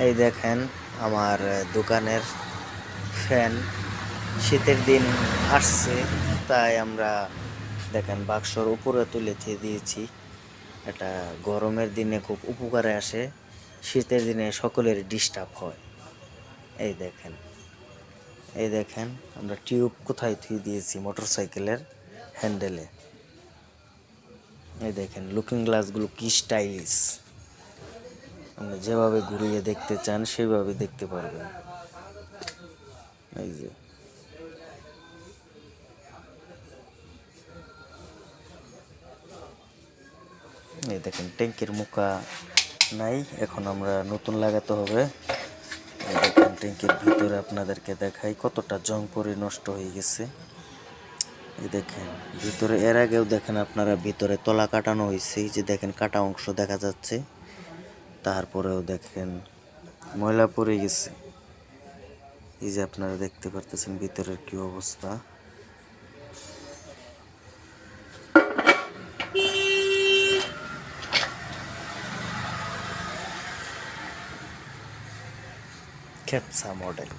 এই দেখেন আমার দোকানের ফ্যান শীতের দিন আসছে, তাই আমরা দেখেন বাক্সর উপরে তুলে দিয়েছি। এটা গরমের দিনে খুব উপকারে আসে, শীতের দিনে সকলের ডিস্টার্ব হয়। এই দেখেন, এই দেখেন আমরা টিউব কোথায় থুয়ে দিয়েছি, মোটরসাইকেলের হ্যান্ডেলে। এই দেখেন লুকিং গ্লাসগুলো কি স্টাইলিশ, আপনি যেভাবে ঘুরিয়ে দেখতে চান সেভাবে দেখতে পারবেন। এই যে এই দেখেন ট্যাঙ্কির মুখা নাই, এখন আমরা নতুন লাগাতে হবে। এই দেখেন ট্যাঙ্কির ভিতরে আপনাদেরকে দেখাই কতটা জং পরে নষ্ট হয়ে গেছে। এই দেখেন ভিতরে, এর আগেও দেখেন আপনারা ভিতরে তলা কাটানো হয়েছে, এই যে দেখেন কাটা অংশ দেখা যাচ্ছে। তারপরেও দেখেন ময়লা পড়ে গেছে, এই যে আপনারা দেখতে পারতেছেন ভিতরের কি অবস্থা। ক্যাপসা মডেল।